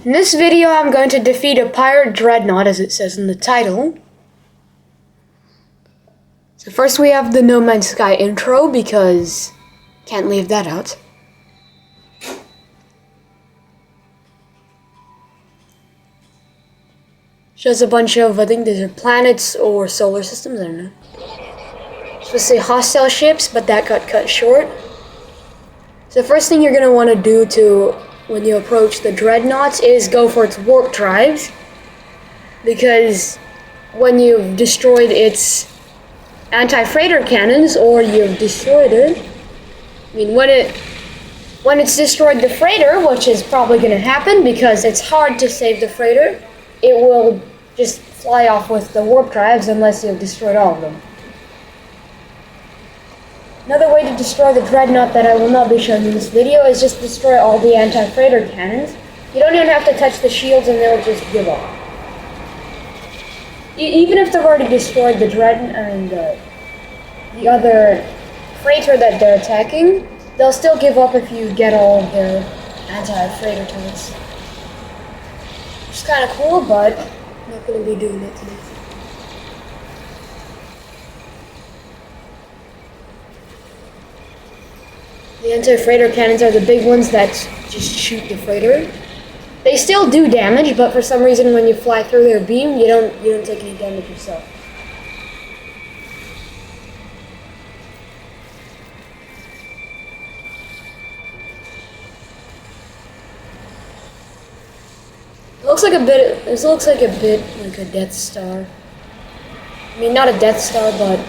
In this video, I'm going to defeat a pirate dreadnought, as it says in the title. So first we have the No Man's Sky intro, because can't leave that out. Shows a bunch of, I think these are planets or solar systems, I don't know. Supposed to say hostile ships, but that got cut short. So the first thing you're going to want to do when you approach the dreadnoughts is go for its warp drives, because when you've destroyed its anti-freighter cannons, or you've destroyed it, I mean when it's destroyed the freighter, which is probably going to happen because it's hard to save the freighter, it will just fly off with the warp drives unless you've destroyed all of them. Another way to destroy the dreadnought that I will not be showing in this video is just destroy all the anti-freighter cannons. You don't even have to touch the shields and they'll just give up. Even if they've already destroyed the dreadnought and the other freighter that they're attacking, they'll still give up if you get all of their anti-freighter turrets. Which is kind of cool, but I'm not going to be doing it today. The anti-freighter cannons are the big ones that just shoot the freighter. They still do damage, but for some reason when you fly through their beam, you don't take any damage yourself. This looks like a bit like a Death Star. I mean, not a Death Star, but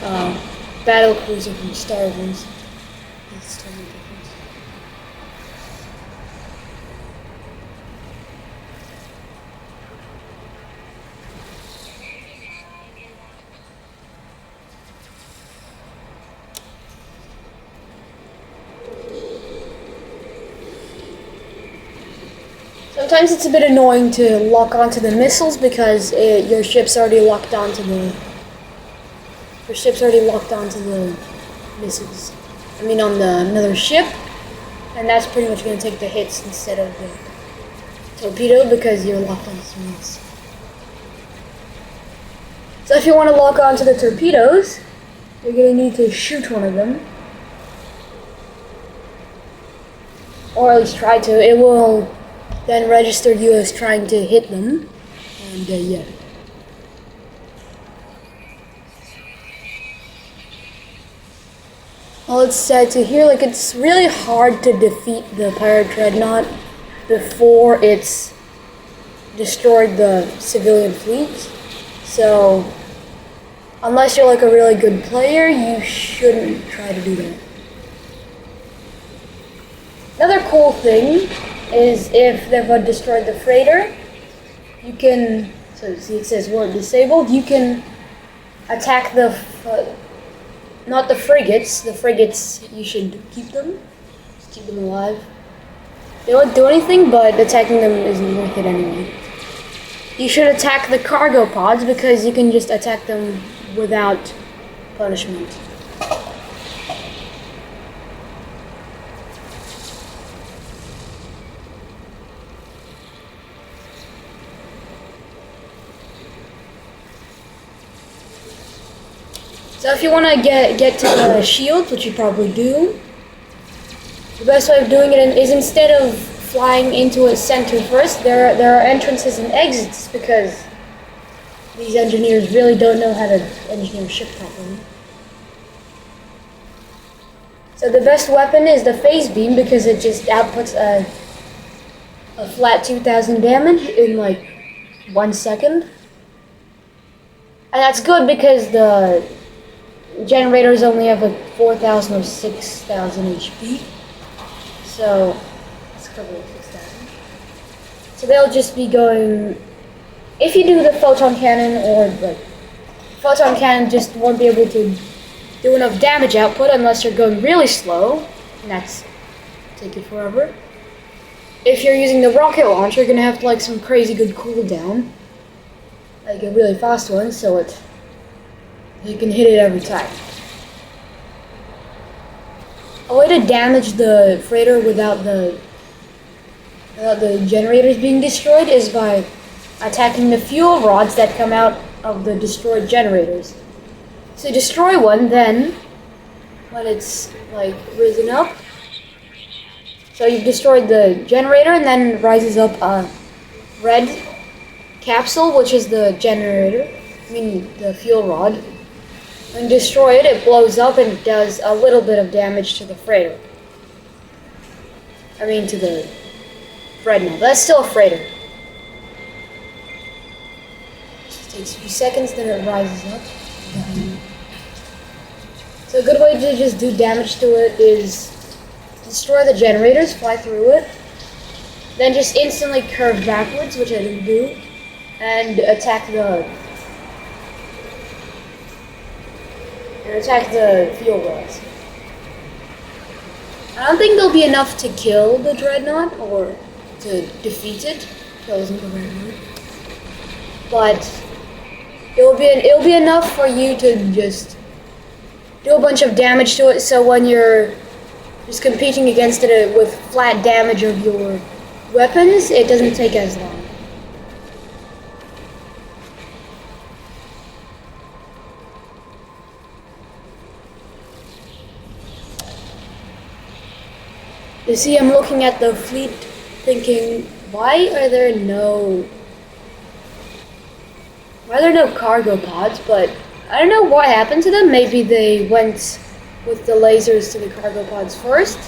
battle cruiser from Star Wars. That's totally different. Sometimes it's a bit annoying to lock onto the missiles because your ship's already locked onto the missiles. I mean, on another ship, and that's pretty much going to take the hits instead of the torpedo because you're locked onto the missiles. So if you want to lock onto the torpedoes, you're going to need to shoot one of them, or at least try to. It will then register you as trying to hit them, and yeah. Well, it's said to here, like, it's really hard to defeat the pirate dreadnought before it's destroyed the civilian fleet. So, unless you're like a really good player, you shouldn't try to do that. Another cool thing is if they've destroyed the freighter, you can, so see it says warp disabled, you can attack not the frigates. The frigates, you should keep them. Just keep them alive. They won't do anything, but attacking them isn't worth it anyway. You should attack the cargo pods because you can just attack them without punishment. So if you want to get to the shields, which you probably do, the best way of doing it is instead of flying into a center first, there are entrances and exits because these engineers really don't know how to engineer a ship properly. So the best weapon is the phase beam because it just outputs a flat 2,000 damage in like 1 second. And that's good because the generators only have a 4,000 or 6,000 HP, so it's probably 6,000. So they'll just be going. If you do the photon cannon, or like photon cannon, just won't be able to do enough damage output unless you're going really slow, and that's take you forever. If you're using the rocket launch, you're gonna have like some crazy good cooldown, like a really fast one, so you can hit it every time. A way to damage the freighter without the the generators being destroyed is by attacking the fuel rods that come out of the destroyed generators. So destroy one, then when it's like risen up, so you've destroyed the generator, and then rises up a red capsule, which is the generator, the fuel rod. When you destroy it, it blows up and does a little bit of damage to the freighter. To the dreadnought. That's still a freighter. It takes a few seconds, then it rises up. So a good way to just do damage to it is destroy the generators, fly through it, then just instantly curve backwards, which I didn't do, and attack the fuel rods. I don't think there'll be enough to kill the dreadnought or to defeat it. That wasn't the right word. But it'll be enough for you to just do a bunch of damage to it. So when you're just competing against it with flat damage of your weapons, it doesn't take as long. You see, I'm looking at the fleet thinking, why are there no cargo pods? But I don't know what happened to them. Maybe they went with the lasers to the cargo pods first.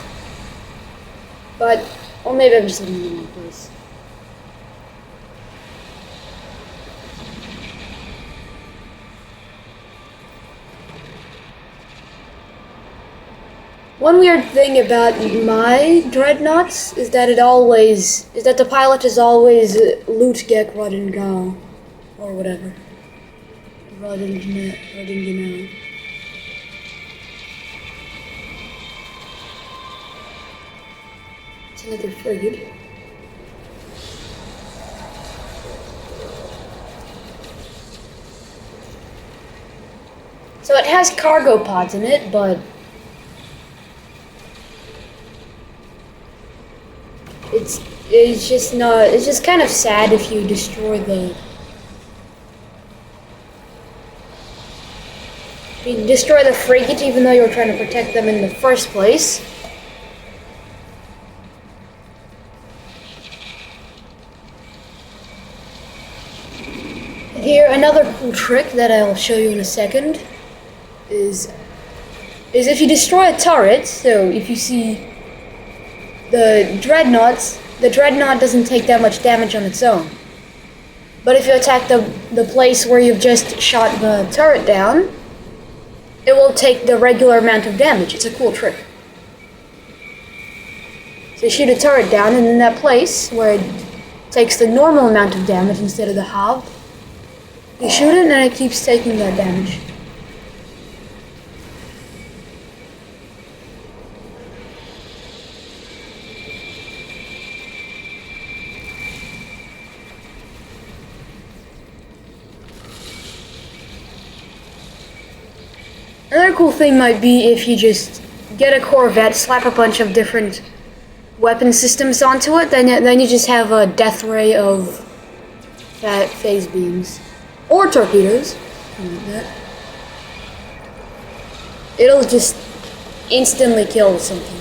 Or maybe I'm just looking in the wrong place. One weird thing about my dreadnoughts is that the pilot is always loot get Rodden go, or whatever. Rodden genau. It's another frigate. So it has cargo pods in it, but it's just kind of sad if you destroy the frigate even though you were trying to protect them in the first place. Here, another cool trick that I'll show you in a second is if you destroy a turret, so if you see the dreadnought doesn't take that much damage on its own. But if you attack the place where you've just shot the turret down, it will take the regular amount of damage. It's a cool trick. So you shoot a turret down, and in that place where it takes the normal amount of damage instead of the halved, you shoot it and it keeps taking that damage. Another cool thing might be if you just get a Corvette, slap a bunch of different weapon systems onto it, then you just have a death ray of phase beams. Or torpedoes. Something like that. It'll just instantly kill something.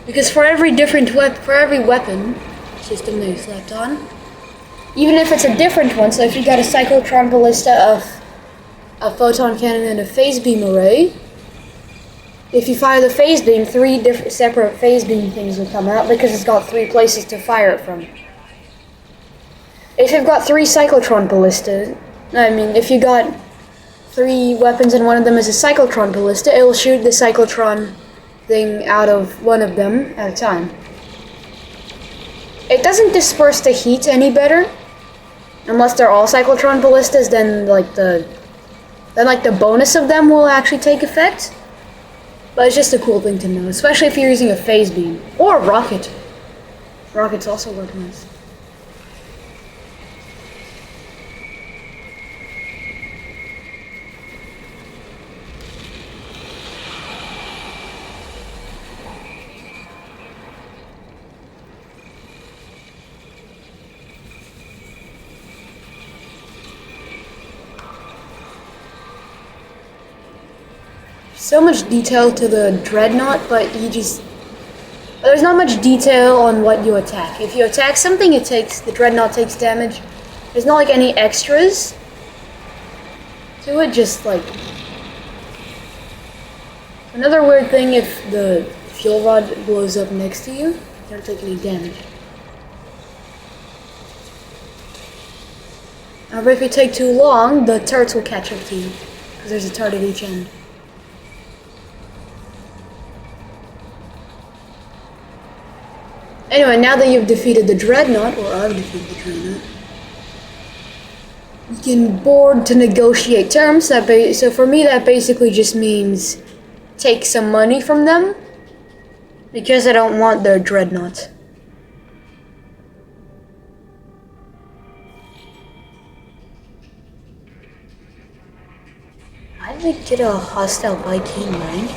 Because for every weapon system that you slapped on, even if it's a different one, so if you got a cyclotron ballista, a photon cannon, and a phase beam array, if you fire the phase beam, 3 different separate phase beam things will come out because it's got 3 places to fire it from. If you've got 3 cyclotron ballistas, if you got 3 weapons and one of them is a cyclotron ballista, it will shoot the cyclotron thing out of one of them at a time. It doesn't disperse the heat any better, unless they're all cyclotron ballistas. Then the bonus of them will actually take effect. But it's just a cool thing to know, especially if you're using a phase beam or a rocket. Rockets also work nice. so much detail to the dreadnought, but there's not much detail on what you attack. If you attack something, the dreadnought takes damage. There's not like any extras to it, just like another weird thing. If the fuel rod blows up next to you, you don't take any damage. However, if you take too long, the turrets will catch up to you, because there's a turret at each end. Anyway, now that you've defeated the dreadnought, or I've defeated the dreadnought, you can board to negotiate terms. So for me, that basically just means take some money from them, because I don't want their dreadnought. Why did I get a hostile Viking rank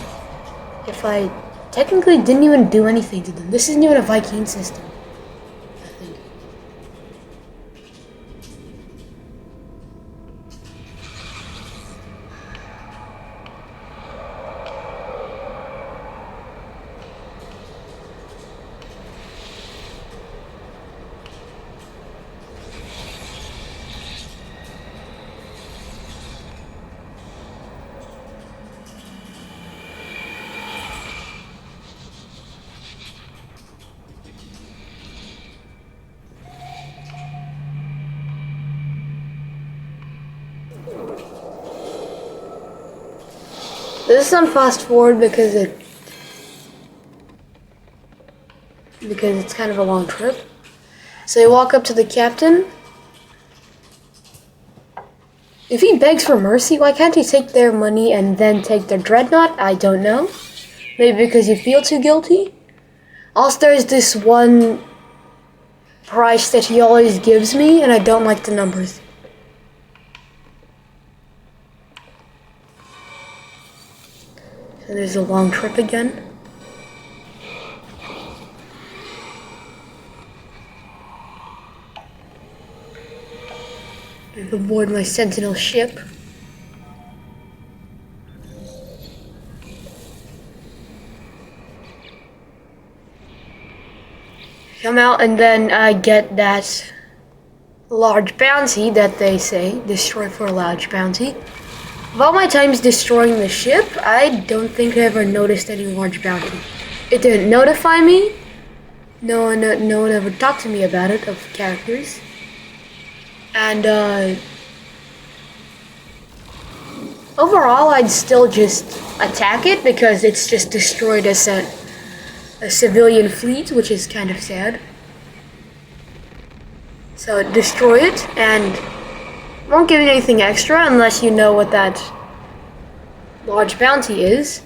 if I technically didn't even do anything to them? This isn't even a Viking system, I think. This is on fast forward because it's kind of a long trip. So you walk up to the captain. If he begs for mercy, why can't he take their money and then take their dreadnought? I don't know. Maybe because you feel too guilty. Also, there's this one price that he always gives me, and I don't like the numbers. So there's a long trip again. I've aboard my sentinel ship. Come out, and then I get that large bounty that they say, destroy for a large bounty. Of all my times destroying the ship, I don't think I ever noticed any large bounty. It didn't notify me. No one ever talked to me about it, of characters. And overall, I'd still just attack it because it's just destroyed a civilian fleet, which is kind of sad. So destroy it, and won't give you anything extra unless you know what that large bounty is.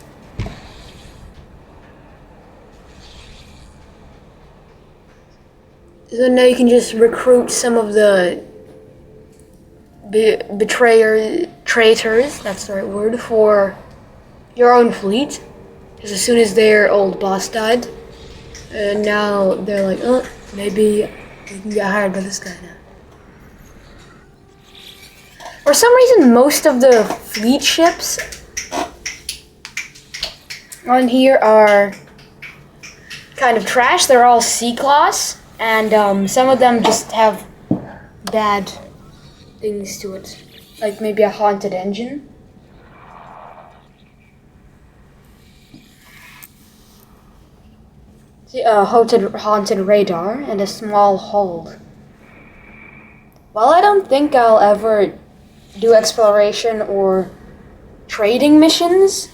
So now you can just recruit some of the traitors, that's the right word, for your own fleet. Because as soon as their old boss died, now they're like, oh, maybe we can get hired by this guy now. For some reason, most of the fleet ships on here are kind of trash. They're all C-class, and some of them just have bad things to it, like maybe a haunted engine. See, haunted radar and a small hold. Well, I don't think I'll ever do exploration or trading missions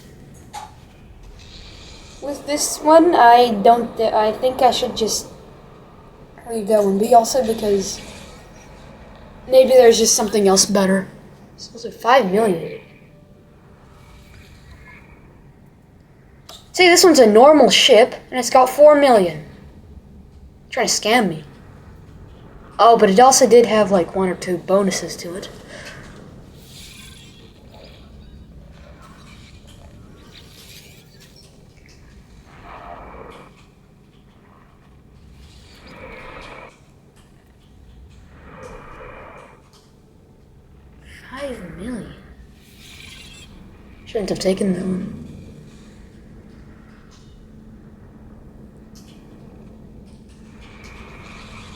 with this one. I think I should just leave that one be, also because maybe there's just something else better. It's supposed to be 5 million. See, this one's a normal ship, and it's got 4 million. Trying to scam me. Oh, but it also did have like 1 or 2 bonuses to it. $5 million. Shouldn't have taken that one.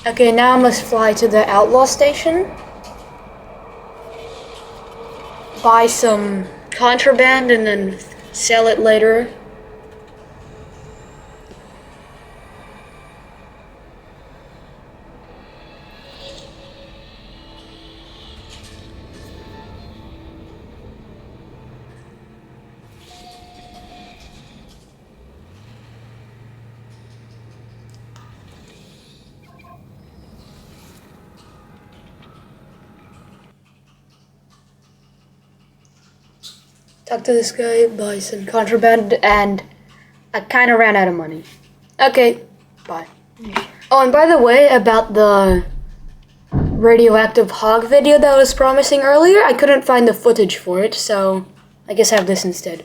Okay, now I must fly to the outlaw station. Buy some contraband and then sell it later. Talk to this guy, buy some contraband, and I kind of ran out of money. Okay, bye. Oh, and by the way, about the radioactive hog video that I was promising earlier, I couldn't find the footage for it, so I guess I have this instead.